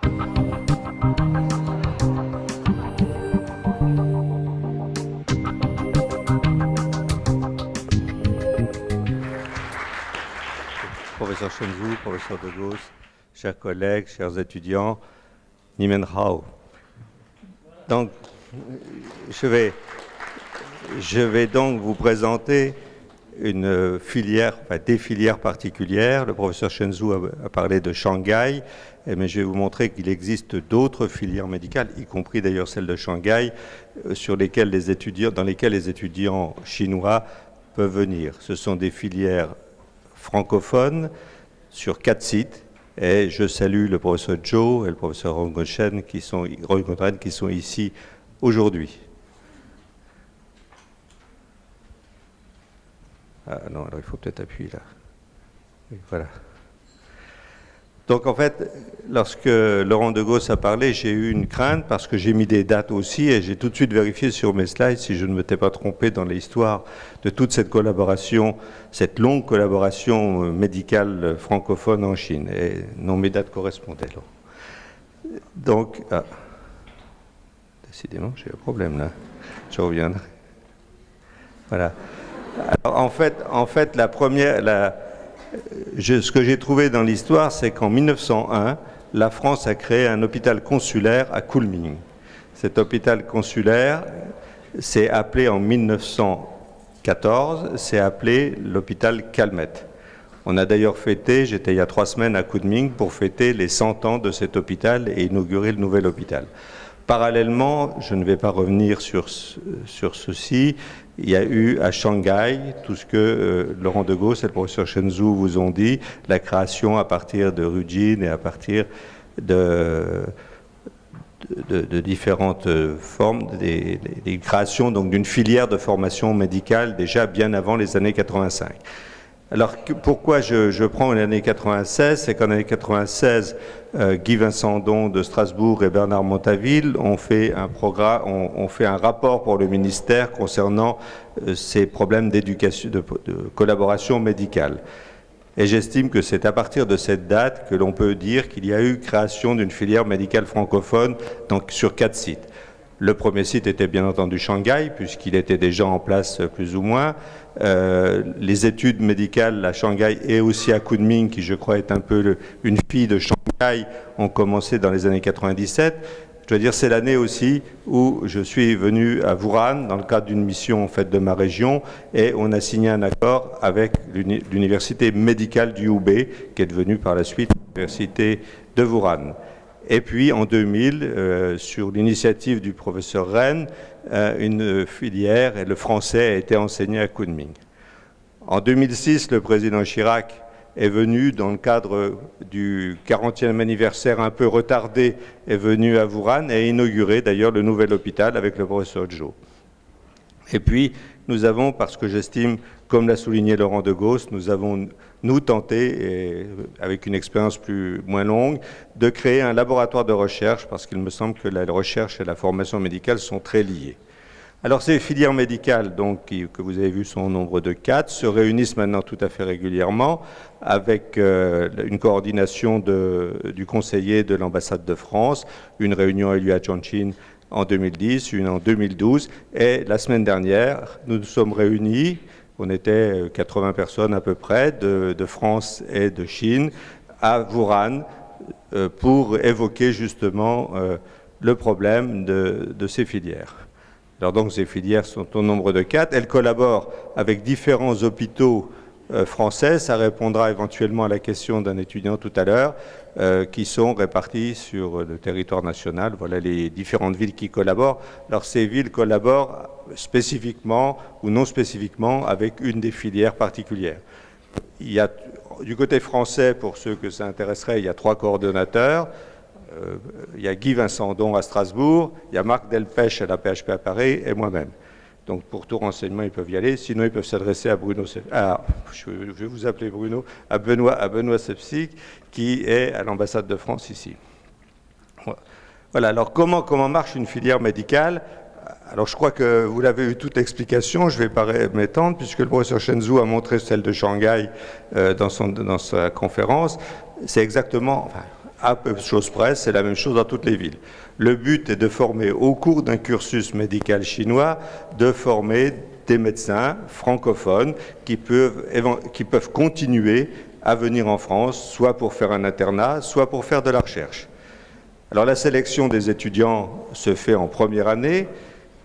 Professeur Chen Zhu, professeur de Gauss, chers collègues, chers étudiants, Nimen Hao. Donc, je vais donc vous présenter une filière, enfin des filières particulières. Le professeur Chen Zhu a parlé de Shanghai, mais je vais vous montrer qu'il existe d'autres filières médicales, y compris d'ailleurs celle de Shanghai, dans lesquelles les étudiants chinois peuvent venir. Ce sont des filières francophones sur 4 sites, et je salue le professeur Zhou et le professeur Rongchen qui sont ici aujourd'hui. Ah non, alors il faut peut-être appuyer là. Oui, voilà. Donc en fait, lorsque Laurent de Gauss a parlé, j'ai eu une crainte parce que j'ai mis des dates aussi et j'ai tout de suite vérifié sur mes slides si je ne m'étais pas trompé dans l'histoire de toute cette collaboration, cette longue collaboration médicale francophone en Chine. Et non, mes dates correspondaient. Donc, décidément, j'ai un problème là. Je reviendrai. Voilà. Alors, en fait, ce que j'ai trouvé dans l'histoire, c'est qu'en 1901, la France a créé un hôpital consulaire à Kunming. Cet hôpital consulaire s'est appelé en 1914, s'est appelé l'hôpital Calmette. On a d'ailleurs fêté, j'étais il y a 3 semaines à Kunming pour fêter les 100 ans de cet hôpital et inaugurer le nouvel hôpital. Parallèlement, je ne vais pas revenir sur ceci, il y a eu à Shanghai tout ce que Laurent de Gauss et le professeur Chen Zhu vous ont dit, la création à partir de Rujin et à partir de différentes formes, des créations donc d'une filière de formation médicale déjà bien avant les années 85. Alors pourquoi je prends l'année 96, c'est qu'en année 96, Guy Vincendon de Strasbourg et Bernard Montaville ont fait un rapport pour le ministère concernant ces problèmes d'éducation, de collaboration médicale. Et j'estime que c'est à partir de cette date que l'on peut dire qu'il y a eu création d'une filière médicale francophone donc sur 4 sites. Le premier site était bien entendu Shanghai, puisqu'il était déjà en place plus ou moins. Les études médicales à Shanghai et aussi à Kunming, qui je crois est un peu une fille de Shanghai, ont commencé dans les années 97. Je veux dire, c'est l'année aussi où je suis venu à Wuhan, dans le cadre d'une mission en fait, de ma région, et on a signé un accord avec l'université médicale du Hubei, qui est devenue par la suite l'université de Wuhan. Et puis en 2000, sur l'initiative du professeur Rennes, une filière, et le français a été enseigné à Kunming. En 2006, le président Chirac est venu, dans le cadre du 40e anniversaire un peu retardé, est venu à Wuhan et a inauguré d'ailleurs le nouvel hôpital avec le professeur Zhou. Et puis, nous avons, parce que j'estime, comme l'a souligné Laurent de Gauss, nous avons tenté, et avec une expérience moins longue, de créer un laboratoire de recherche, parce qu'il me semble que la recherche et la formation médicale sont très liées. Alors ces filières médicales, donc, que vous avez vues sont au nombre de 4, se réunissent maintenant tout à fait régulièrement, avec une coordination du conseiller de l'ambassade de France. Une réunion a eu lieu à Chongqing en 2010, une en 2012, et la semaine dernière, nous nous sommes réunis. On était 80 personnes à peu près de France et de Chine à Wuhan pour évoquer justement le problème de ces filières. Alors donc ces filières sont au nombre de 4. Elles collaborent avec différents hôpitaux français. Ça répondra éventuellement à la question d'un étudiant tout à l'heure, qui sont répartis sur le territoire national. Voilà les différentes villes qui collaborent. Alors ces villes collaborent spécifiquement ou non spécifiquement avec une des filières particulières. Il y a, du côté français, pour ceux que ça intéresserait, il y a 3 coordonnateurs. Il y a Guy Vincendon à Strasbourg, il y a Marc Delpech à la PHP à Paris et moi-même. Donc pour tout renseignement, ils peuvent y aller. Sinon, ils peuvent s'adresser à Bruno. Je vais vous appeler Bruno, à Benoît Sepsik, qui est à l'ambassade de France ici. Voilà. Alors comment marche une filière médicale? Alors je crois que vous l'avez eu toute l'explication, je ne vais pas m'étendre, puisque le professeur Chen Zhu a montré celle de Shanghai dans sa conférence. C'est exactement, enfin, à peu de choses près, c'est la même chose dans toutes les villes. Le but est de former, au cours d'un cursus médical chinois, de former des médecins francophones qui peuvent continuer à venir en France, soit pour faire un internat, soit pour faire de la recherche. Alors la sélection des étudiants se fait en première année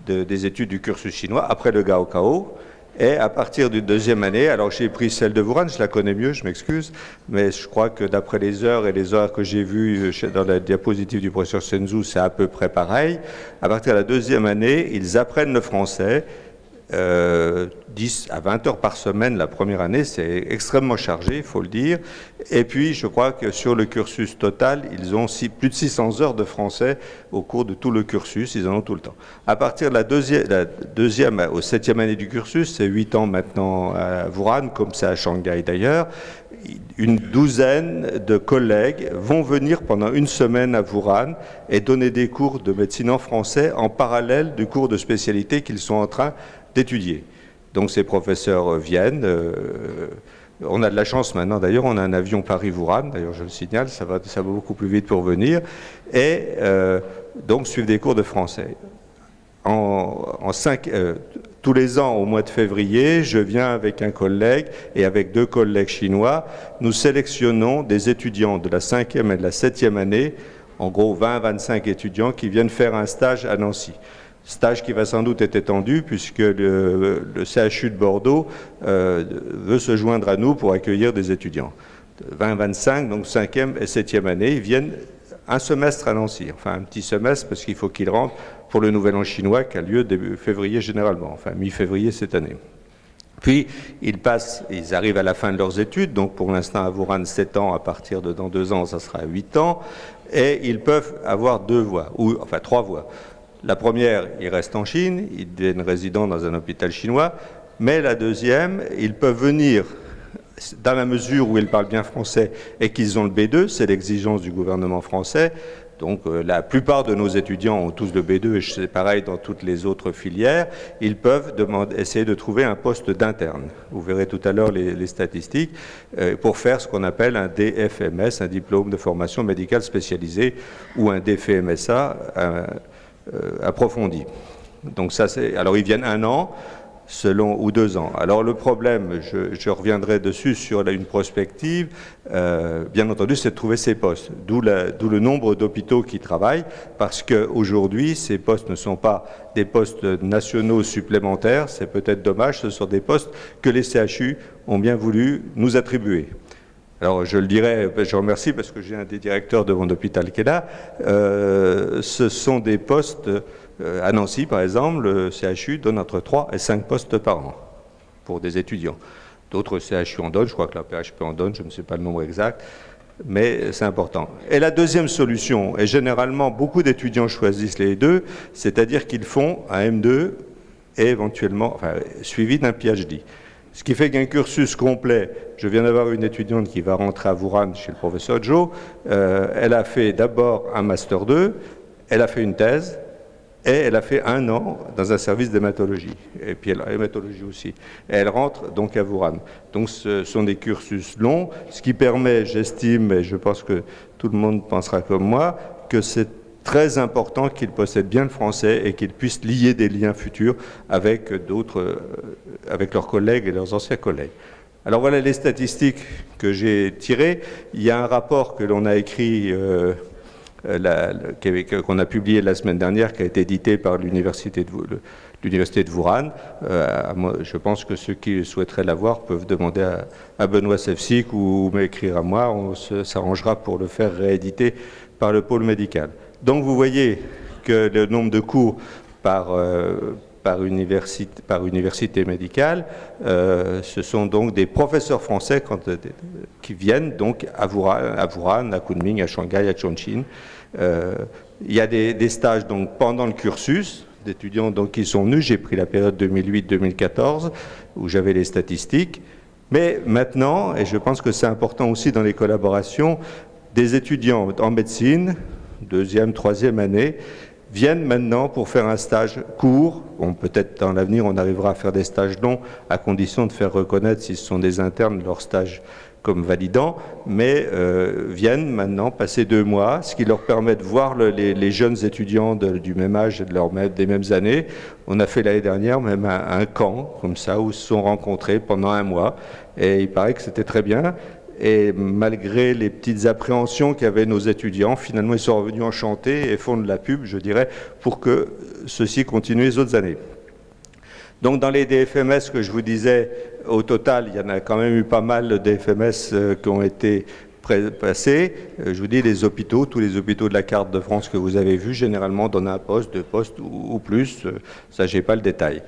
des études du cursus chinois, après le Gaokao. Et à partir d'une deuxième année, alors j'ai pris celle de Wuhan, je la connais mieux, je m'excuse, mais je crois que d'après les heures et les heures que j'ai vues dans la diapositive du professeur Senzhou, c'est à peu près pareil. À partir de la deuxième année, ils apprennent le français, 10 à 20 heures par semaine la première année, c'est extrêmement chargé, il faut le dire. Et puis, je crois que sur le cursus total, ils ont plus de 600 heures de français au cours de tout le cursus, ils en ont tout le temps. À partir de la deuxième au 7e année du cursus, c'est 8 ans maintenant à Wuhan, comme c'est à Shanghai d'ailleurs, une douzaine de collègues vont venir pendant une semaine à Wuhan et donner des cours de médecine en français en parallèle du cours de spécialité qu'ils sont en train d'étudier. Donc ces professeurs viennent. On a de la chance maintenant, d'ailleurs, on a un avion Paris-Wuhan, d'ailleurs je le signale, ça va beaucoup plus vite pour venir, et donc suivre des cours de français. Tous les ans, au mois de février, je viens avec un collègue et avec 2 collègues chinois. Nous sélectionnons des étudiants de la 5e et de la 7e année, en gros 20-25 étudiants qui viennent faire un stage à Nancy. Stage qui va sans doute être étendu puisque le CHU de Bordeaux veut se joindre à nous pour accueillir des étudiants. 20-25, donc 5e et 7e année, ils viennent un semestre à Nancy, enfin un petit semestre parce qu'il faut qu'ils rentrent pour le Nouvel An chinois qui a lieu début février généralement, enfin mi-février cette année. Puis ils arrivent à la fin de leurs études, donc pour l'instant à Wuhan 7 ans, à partir de dans 2 ans ça sera 8 ans, et ils peuvent avoir 2 voies, enfin 3 voies. La première, ils restent en Chine, ils deviennent résidents dans un hôpital chinois, mais la deuxième, ils peuvent venir dans la mesure où ils parlent bien français et qu'ils ont le B2, c'est l'exigence du gouvernement français. Donc la plupart de nos étudiants ont tous le B2 et c'est pareil dans toutes les autres filières. Ils peuvent essayer de trouver un poste d'interne. Vous verrez tout à l'heure les statistiques pour faire ce qu'on appelle un DFMS, un diplôme de formation médicale spécialisée, ou un DFMSA approfondi. Donc ça alors ils viennent 1 an ou 2 ans. Alors le problème, je reviendrai dessus sur une prospective, bien entendu, c'est de trouver ces postes, d'où le nombre d'hôpitaux qui travaillent, parce qu'aujourd'hui, ces postes ne sont pas des postes nationaux supplémentaires, c'est peut-être dommage, ce sont des postes que les CHU ont bien voulu nous attribuer. Alors je le dirais, je remercie parce que j'ai un des directeurs de mon hôpital qui est là, ce sont des postes. À Nancy, par exemple, le CHU donne entre 3 et 5 postes par an pour des étudiants. D'autres CHU en donnent, je crois que la PHP en donne, je ne sais pas le nombre exact, mais c'est important. Et la deuxième solution, et généralement beaucoup d'étudiants choisissent les deux, c'est-à-dire qu'ils font un M2 et éventuellement, suivi d'un PhD. Ce qui fait qu'un cursus complet, je viens d'avoir une étudiante qui va rentrer à Wuhan chez le professeur Zhou, elle a fait d'abord un Master 2, elle a fait une thèse, et elle a fait 1 an dans un service d'hématologie, et puis l'hématologie aussi. Et elle rentre donc à Wuhan. Donc ce sont des cursus longs, ce qui permet, j'estime, et je pense que tout le monde pensera comme moi, que c'est très important qu'ils possèdent bien le français et qu'ils puissent lier des liens futurs avec avec leurs collègues et leurs anciens collègues. Alors voilà les statistiques que j'ai tirées. Il y a un rapport que l'on a écrit qu'on a publié la semaine dernière, qui a été édité par l'université de Wuhan. Je pense que ceux qui souhaiteraient l'avoir peuvent demander à Benoît Sevcik ou m'écrire à moi. On s'arrangera pour le faire rééditer par le pôle médical. Donc vous voyez que le nombre de cours par université médicale, ce sont donc des professeurs français qui viennent donc à Wuhan, à Kunming, à Shanghai, à Chongqing. Il y a des stages donc pendant le cursus d'étudiants donc qui sont venus. J'ai pris la période 2008-2014 où j'avais les statistiques. Mais maintenant, et je pense que c'est important aussi dans les collaborations, des étudiants en médecine, 2e, 3e année, viennent maintenant pour faire un stage court. Bon, peut-être dans l'avenir, on arrivera à faire des stages longs à condition de faire reconnaître, si ce sont des internes, leur stage comme validants, mais viennent maintenant passer 2 mois, ce qui leur permet de voir les jeunes étudiants du même âge et des mêmes années. On a fait l'année dernière même un camp, comme ça, où ils se sont rencontrés pendant 1 mois, et il paraît que c'était très bien. Et malgré les petites appréhensions qu'avaient nos étudiants, finalement, ils sont revenus enchantés et font de la pub, je dirais, pour que ceci continue les autres années. Donc, dans les DFMS que je vous disais, au total, il y en a quand même eu pas mal de DFMS qui ont été passés. Je vous dis, les hôpitaux, tous les hôpitaux de la carte de France que vous avez vus, généralement donnent un poste, 2 postes ou plus. Ça, je n'ai pas le détail.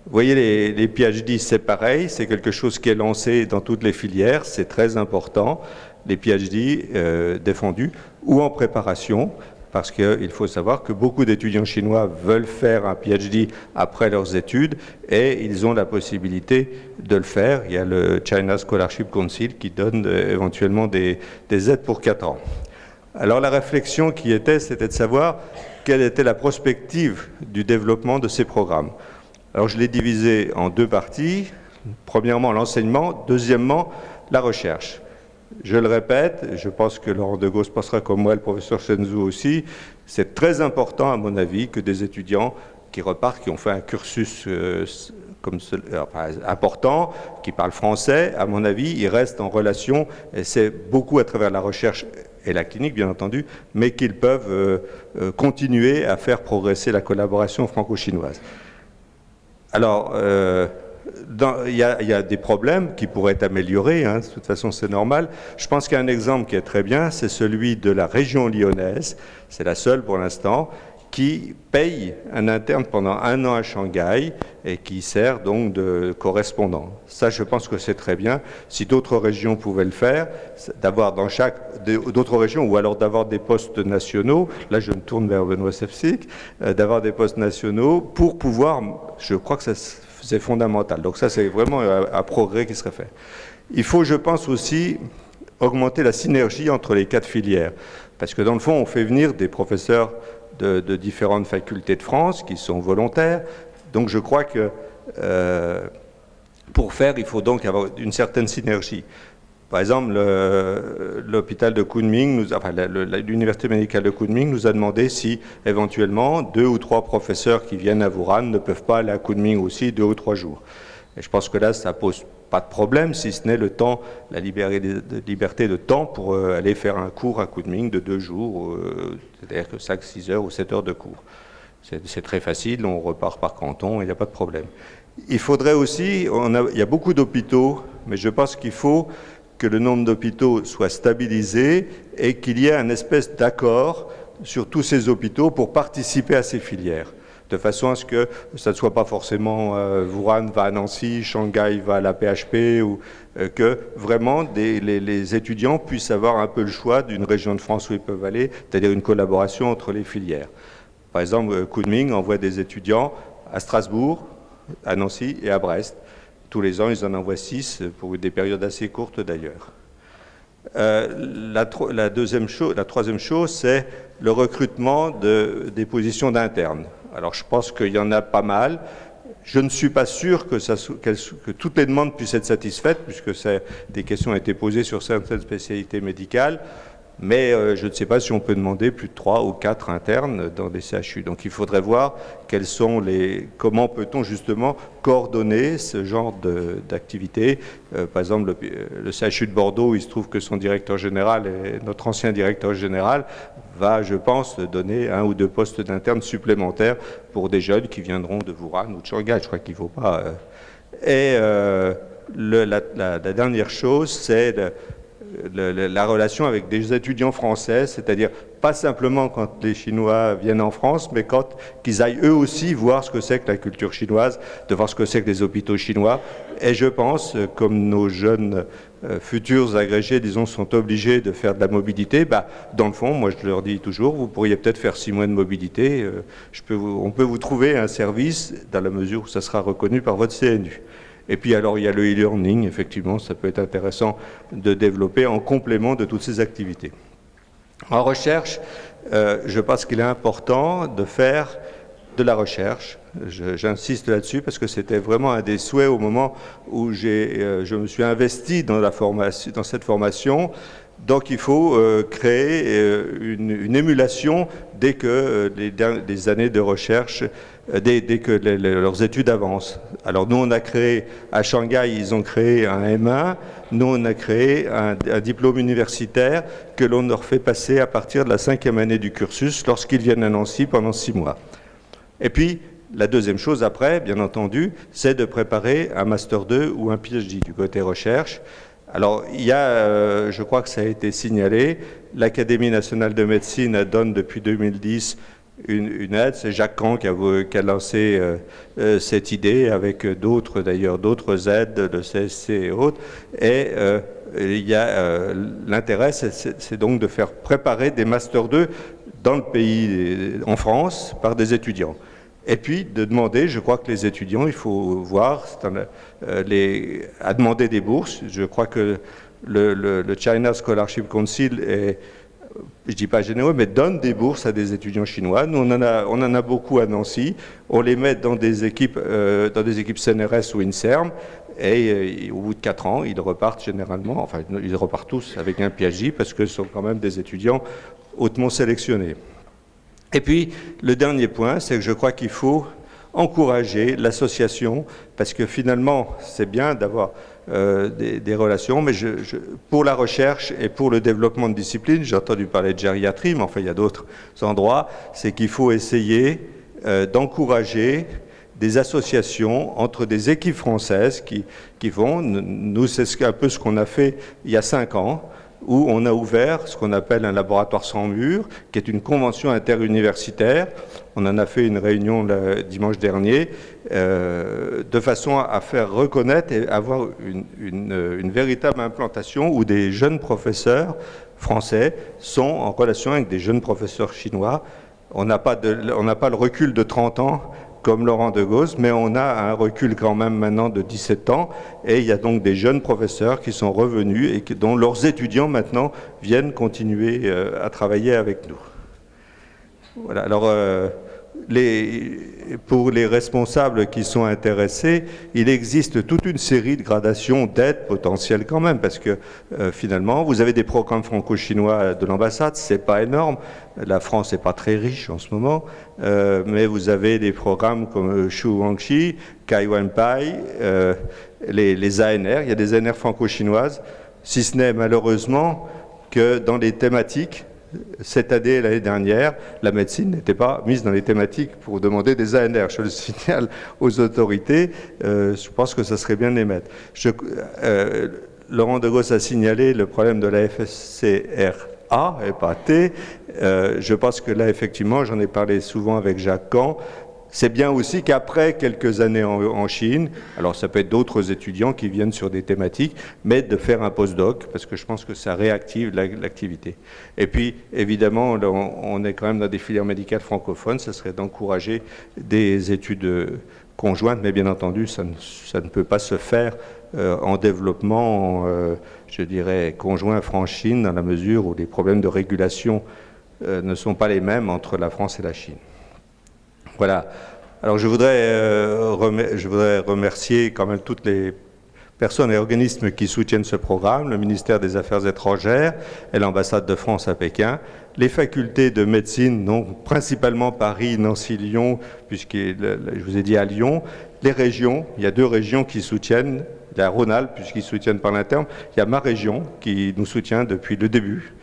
Vous voyez, les PhD, c'est pareil, c'est quelque chose qui est lancé dans toutes les filières, c'est très important, les PhD défendus ou en préparation, parce qu'il faut savoir que beaucoup d'étudiants chinois veulent faire un PhD après leurs études et ils ont la possibilité de le faire. Il y a le China Scholarship Council qui donne éventuellement des aides pour 4 ans. Alors la réflexion qui était, c'était de savoir quelle était la prospective du développement de ces programmes. Alors je l'ai divisé en 2 parties. Premièrement, l'enseignement. Deuxièmement, la recherche. Je le répète, je pense que Laurent Degos pensera comme moi, le professeur Shenzhou aussi, c'est très important à mon avis que des étudiants qui repartent, qui ont fait un cursus important, qui parlent français, à mon avis, ils restent en relation, et c'est beaucoup à travers la recherche et la clinique, bien entendu, mais qu'ils peuvent continuer à faire progresser la collaboration franco-chinoise. Alors, il y a des problèmes qui pourraient être améliorés, hein, de toute façon c'est normal. Je pense qu'il y a un exemple qui est très bien, c'est celui de la région lyonnaise, c'est la seule pour l'instant, qui paye un interne pendant 1 an à Shanghai et qui sert donc de correspondant. Ça, je pense que c'est très bien. Si d'autres régions pouvaient le faire, d'avoir dans d'autres régions, ou alors d'avoir des postes nationaux, là je me tourne vers Benoît Sepsik, d'avoir des postes nationaux pour pouvoir, je crois que c'est fondamental. Donc ça, c'est vraiment un progrès qui serait fait. Il faut, je pense aussi, augmenter la synergie entre les 4 filières. Parce que dans le fond, on fait venir des professeurs de différentes facultés de France qui sont volontaires. Donc je crois que pour faire, il faut donc avoir une certaine synergie. Par exemple, l'hôpital de Kunming, l'université médicale de Kunming nous a demandé si éventuellement 2 ou 3 professeurs qui viennent à Wuhan ne peuvent pas aller à Kunming aussi 2 ou 3 jours. Et je pense que là, ça pose pas de problème, si ce n'est le temps, la liberté de temps pour aller faire un cours à Kunming de 2 jours, c'est-à-dire que 5, 6 heures ou 7 heures de cours. C'est très facile, on repart par canton, il n'y a pas de problème. Il faudrait aussi, il y a beaucoup d'hôpitaux, mais je pense qu'il faut que le nombre d'hôpitaux soit stabilisé et qu'il y ait un espèce d'accord sur tous ces hôpitaux pour participer à ces filières, de façon à ce que ça ne soit pas forcément Wuhan va à Nancy, Shanghai va à la PHP, ou que vraiment les étudiants puissent avoir un peu le choix d'une région de France où ils peuvent aller, c'est-à-dire une collaboration entre les filières. Par exemple, Kunming envoie des étudiants à Strasbourg, à Nancy et à Brest. Tous les ans, ils en envoient 6 pour des périodes assez courtes d'ailleurs. La troisième chose, c'est le recrutement des positions d'internes. Alors je pense qu'il y en a pas mal. Je ne suis pas sûr que toutes les demandes puissent être satisfaites, puisque des questions ont été posées sur certaines spécialités médicales. Mais je ne sais pas si on peut demander plus de 3 ou 4 internes dans des CHU. Donc il faudrait voir comment peut-on justement coordonner ce genre d'activité. Par exemple, le CHU de Bordeaux, il se trouve que son directeur général, notre ancien directeur général, va, je pense, donner 1 ou 2 postes d'internes supplémentaires pour des jeunes qui viendront de Wuhan ou de Shanghai. Je crois qu'il ne faut pas... la dernière chose, c'est la relation avec des étudiants français, c'est-à-dire pas simplement quand les Chinois viennent en France, mais qu'ils aillent eux aussi voir ce que c'est que la culture chinoise, de voir ce que c'est que les hôpitaux chinois. Et je pense, comme nos jeunes futurs agrégés, disons, sont obligés de faire de la mobilité, dans le fond, moi je leur dis toujours, vous pourriez peut-être faire 6 mois de mobilité, on peut vous trouver un service dans la mesure où ça sera reconnu par votre CNU. Et puis alors il y a le e-learning, effectivement, ça peut être intéressant de développer en complément de toutes ces activités. En recherche, je pense qu'il est important de de la recherche. J'insiste là-dessus parce que c'était vraiment un des souhaits au moment où je me suis investi dans cette formation. Donc il faut créer une émulation dès que les années de recherche, dès que leurs études avancent. Alors nous on a créé, à Shanghai ils ont créé un M1, nous on a créé un diplôme universitaire que l'on leur fait passer à partir de la 5e année du cursus lorsqu'ils viennent à Nancy pendant 6 mois. Et puis la deuxième chose après, bien entendu, c'est de préparer un Master 2 ou un PhD du côté recherche. Alors, il y a, je crois que ça a été signalé, l'Académie nationale de médecine donne depuis 2010 une aide. C'est Jacques Caen qui a lancé cette idée avec d'autres, d'ailleurs, d'autres aides, le CSC et autres. Et il y a l'intérêt, c'est donc de faire préparer des Master 2 dans le pays, en France, par des étudiants. Et puis de demander, je crois que les étudiants, il faut voir, à demander des bourses. Je crois que le China Scholarship Council est, je ne dis pas généreux, mais donne des bourses à des étudiants chinois. Nous, on en a beaucoup à Nancy. On les met dans des équipes CNRS ou INSERM. Et au bout de 4 ans, ils repartent généralement, enfin, ils repartent tous avec un PhD parce que ce sont quand même des étudiants hautement sélectionnés. Et puis, le dernier point, c'est que je crois qu'il faut encourager l'association, parce que finalement, c'est bien d'avoir des relations, mais pour la recherche et pour le développement de disciplines, j'ai entendu parler de gériatrie, mais enfin, il y a d'autres endroits, c'est qu'il faut essayer d'encourager des associations entre des équipes françaises qui vont, nous, c'est un peu ce qu'on a fait il y a 5 ans, où on a ouvert ce qu'on appelle un laboratoire sans mur, qui est une convention interuniversitaire. On en a fait une réunion le dimanche dernier, de façon à faire reconnaître et avoir une véritable implantation où des jeunes professeurs français sont en relation avec des jeunes professeurs chinois. On n'a pas le recul de 30 ans comme Laurent Degausse, mais on a un recul quand même maintenant de 17 ans, et il y a donc des jeunes professeurs qui sont revenus et dont leurs étudiants maintenant viennent continuer à travailler avec nous. Voilà, alors pour les responsables qui sont intéressés, il existe toute une série de gradations d'aides potentielles quand même, parce que finalement, vous avez des programmes franco-chinois de l'ambassade, c'est pas énorme, la France n'est pas très riche en ce moment, mais vous avez des programmes comme Shu Wangxi, Kai Wenpai, les ANR, il y a des ANR franco-chinoises, si ce n'est malheureusement que dans les thématiques, cette année et l'année dernière, la médecine n'était pas mise dans les thématiques pour demander des ANR. Je le signale aux autorités, je pense que ça serait bien de les mettre. Laurent Degausse a signalé le problème de la FSCRA et pas T. Je pense que là, effectivement, j'en ai parlé souvent avec Jacques Caen. C'est bien aussi qu'après quelques années en Chine, alors ça peut être d'autres étudiants qui viennent sur des thématiques, mais de faire un postdoc, parce que je pense que ça réactive l'activité. Et puis, évidemment, on est quand même dans des filières médicales francophones, ça serait d'encourager des études conjointes, mais bien entendu, ça ne peut pas se faire en développement, je dirais, conjoint France-Chine, dans la mesure où les problèmes de régulation ne sont pas les mêmes entre la France et la Chine. Voilà. Alors je voudrais remercier quand même toutes les personnes et organismes qui soutiennent ce programme, le ministère des Affaires étrangères et l'ambassade de France à Pékin, les facultés de médecine, donc principalement Paris, Nancy, Lyon, puisque je vous ai dit à Lyon, les régions, il y a 2 régions qui soutiennent, il y a Rhône-Alpes puisqu'ils soutiennent par l'interne, il y a ma région qui nous soutient depuis le début.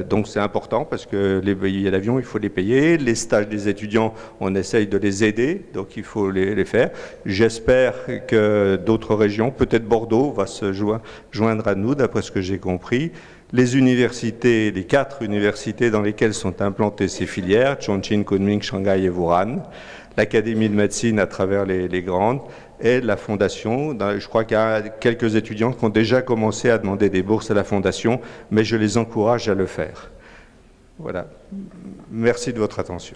Donc c'est important parce que les billets d'avion, il faut les payer. Les stages des étudiants, on essaye de les aider, donc il faut les faire. J'espère que d'autres régions, peut-être Bordeaux, va se joindre à nous, d'après ce que j'ai compris. Les universités, les 4 universités dans lesquelles sont implantées ces filières, Chongqing, Kunming, Shanghai et Wuhan, l'Académie de médecine à travers les grandes, et la Fondation. Je crois qu'il y a quelques étudiants qui ont déjà commencé à demander des bourses à la Fondation, mais je les encourage à le faire. Voilà. Merci de votre attention.